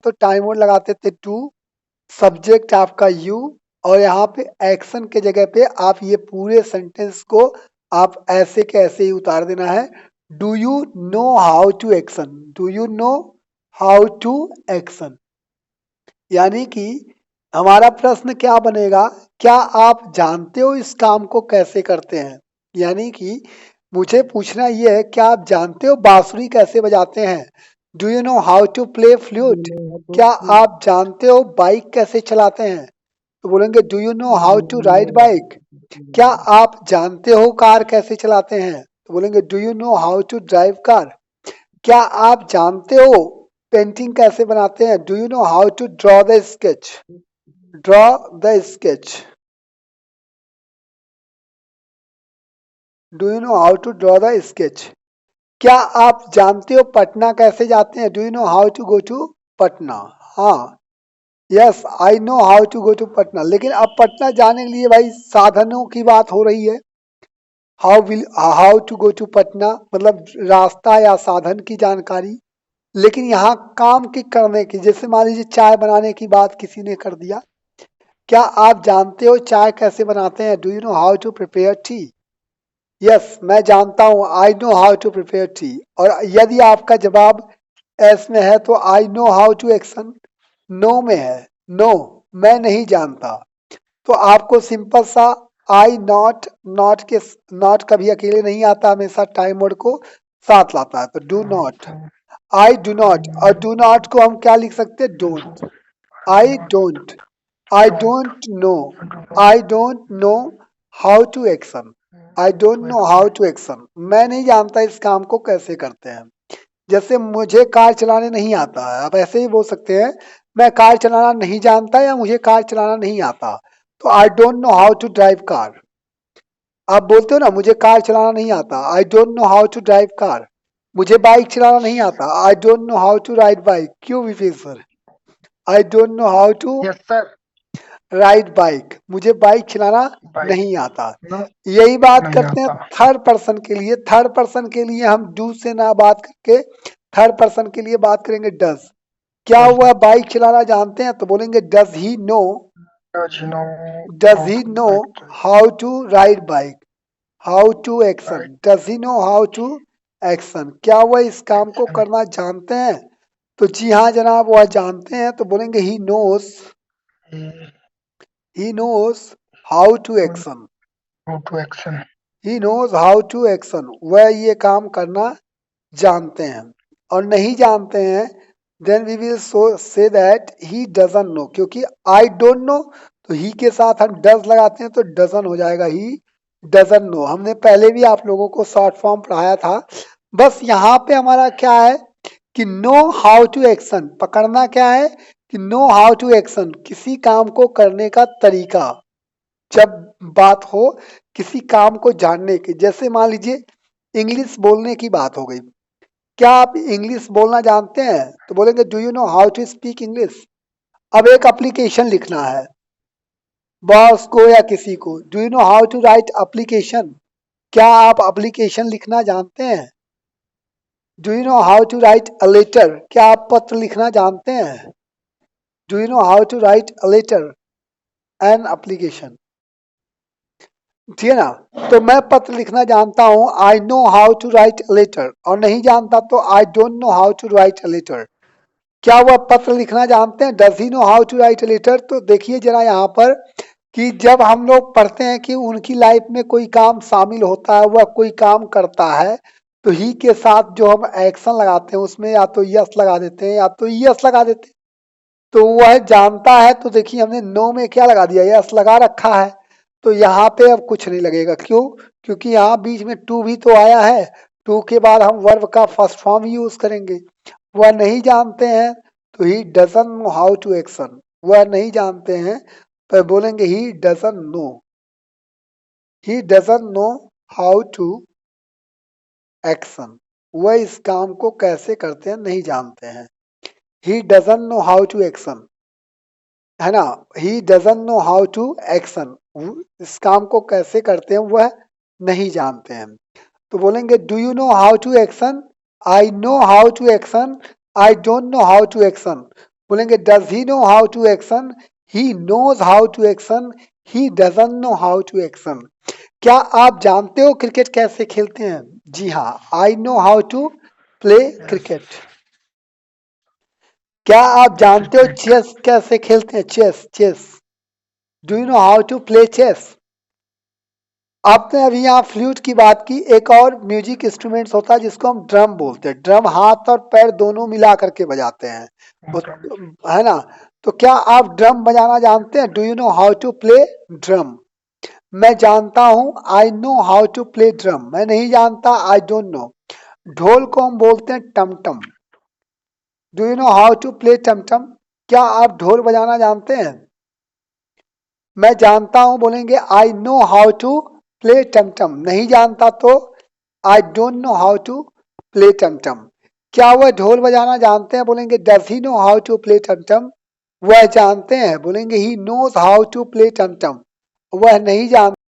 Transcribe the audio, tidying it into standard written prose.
तो time word लगाते थे टू, सब्जेक्ट आपका यू, और यहाँ पे एक्शन के जगह पे आप ये पूरे सेंटेंस को आप ऐसे के ऐसे ही उतार देना है। Do you know how to action, do you know how to action. यानी कि हमारा प्रश्न क्या बनेगा, क्या आप जानते हो इस काम को कैसे करते हैं। यानी कि मुझे पूछना ये है, क्या आप जानते हो बांसुरी कैसे बजाते हैं। Do you know how to play flute. क्या आप जानते हो बाइक कैसे चलाते हैं, तो बोलेंगे do you know how to ride bike. क्या आप जानते हो कार कैसे चलाते हैं, तो बोलेंगे do you know how to drive car. क्या आप जानते हो पेंटिंग कैसे बनाते हैं, do you know how to draw the sketch, draw the sketch. Do you know how to draw the sketch. क्या आप जानते हो पटना कैसे जाते हैं, do you know how to go to Patna. हाँ, yes I know how to go to Patna. लेकिन अब पटना जाने के लिए भाई साधनों की बात हो रही है। How to go to Patna मतलब रास्ता या साधन की जानकारी। लेकिन यहाँ काम की करने की, जैसे मान लीजिए चाय बनाने की बात किसी ने कर दिया। क्या आप जानते हो चाय कैसे बनाते हैं, do you know how to prepare tea. Yes मैं जानता हूँ, I know how to prepare tea. और यदि आपका जवाब एस में है तो I know how to action. No में है, नो मैं नहीं जानता, तो आपको सिंपल सा आई नॉट, नॉट के नॉट कभी अकेले नहीं आता, हमेशा टाइम वर्ड को साथ लाता है। तो do not, I do not, और डू नॉट को हम क्या लिख सकते हैं, don't. I don't, I don't know, I don't know how to action, I don't know how to action. मैं नहीं जानता इस काम को कैसे करते हैं। जैसे मुझे कार चलाने नहीं आता है, आप ऐसे ही बोल सकते हैं मैं कार चलाना नहीं जानता या मुझे कार चलाना नहीं आता। तो I don't know how to drive car. आप बोलते हो ना मुझे कार चलाना नहीं आता, I don't know how to drive car. मुझे बाइक चलाना नहीं आता, I don't know how to ride bike. क्यों Vivek sir, I don't know how to yes sir. Ride bike, मुझे बाइक चलाना बाइक नहीं आता। नो यही बात नहीं करते हैं आता। थर्ड पर्सन के लिए। थर्ड पर्सन के लिए हम डू से ना बात करके थर्ड पर्सन के लिए बात करेंगे डज। क्या डज वह बाइक चलाना जानते हैं, तो बोलेंगे does he know, does know does how he to know bike. How to ride bike. How to action, does he know how to action. क्या वह इस काम को एक्शन करना जानते हैं, तो जी हाँ जनाब वह जानते हैं, तो बोलेंगे he knows how to action. How to action. He knows how to action, वह ये काम करना जानते हैं। और नहीं जानते हैं then we will say that he doesn't know, क्योंकि आई डोंट नो तो ही के साथ हम डज लगाते हैं तो डजन हो जाएगा, ही डजन नो। हमने पहले भी आप लोगों को शॉर्ट फॉर्म पढ़ाया था। बस यहाँ पे हमारा क्या है कि नो हाउ टू एक्शन, पकड़ना क्या है कि नो हाउ टू एक्शन, किसी काम को करने का तरीका। जब बात हो किसी काम को जानने की, जैसे मान लीजिए इंग्लिश बोलने की बात हो गई। क्या आप इंग्लिश बोलना जानते हैं, तो बोलेंगे do you know how to speak English. अब एक एप्लीकेशन लिखना है बॉस को या किसी को, do you know how to write application. क्या आप एप्लीकेशन लिखना जानते हैं। Do you know how to write a letter, क्या आप पत्र लिखना जानते हैं। Do you know how to write a letter an application. ठीक है ना, तो मैं पत्र लिखना जानता हूं, I know how to write a letter. और नहीं जानता तो I don't know how to write a letter. क्या वह पत्र लिखना जानते हैं, does he know how to write a letter. तो देखिए जरा यहाँ पर कि जब हम लोग पढ़ते हैं कि उनकी लाइफ में कोई काम शामिल होता है, वह कोई काम करता है, तो ही के साथ जो हम एक्शन लगाते हैं उसमें या तो यस लगा देते हैं या तो यस लगा देते हैं। तो वह जानता है, तो देखिए हमने नो में क्या लगा दिया, यस लगा रखा है। तो यहाँ पे अब कुछ नहीं लगेगा, क्यों, क्योंकि यहाँ बीच में टू भी तो आया है। टू के बाद हम वर्ब का फर्स्ट फॉर्म यूज करेंगे। वह नहीं जानते हैं तो he doesn't know how to action, वह नहीं जानते हैं तो बोलेंगे he doesn't know, he doesn't know how to action. वह इस काम को कैसे करते हैं नहीं जानते हैं। He doesn't know how to action, है ना, he doesn't know how to action, इस काम को कैसे करते हैं वह नहीं जानते हैं। तो बोलेंगे do you know how to action, I know how to action, I don't know how to action. बोलेंगे does he know how to action, he knows how to action, he doesn't know how to action. क्या आप जानते हो cricket कैसे खेलते हैं? जी हाँ, I know how to play cricket. क्या आप जानते हो Cricket. चेस कैसे खेलते हैं? Chess, chess, do you know how to play chess? आपने अभी यहाँ फ्लूट की बात की, एक और म्यूजिक इंस्ट्रूमेंट्स होता है जिसको हम ड्रम बोलते हैं। ड्रम हाथ और पैर दोनों मिला करके बजाते हैं, है ना? तो क्या आप ड्रम बजाना जानते हैं? Do you know how to play drum? मैं जानता हूं, I know how to play drum. मैं नहीं जानता, आई डोंट नो। ढोल को हम बोलते हैं टमटम। Do you know how to play tamtam? क्या आप ढोल बजाना जानते हैं? मैं जानता हूं बोलेंगे I know how to play tamtam. नहीं जानता तो I don't know how to play tamtam. क्या वह ढोल बजाना जानते हैं? बोलेंगे does he know how to play tamtam. वह जानते हैं, बोलेंगे he knows how to play tamtam. वह नहीं जानते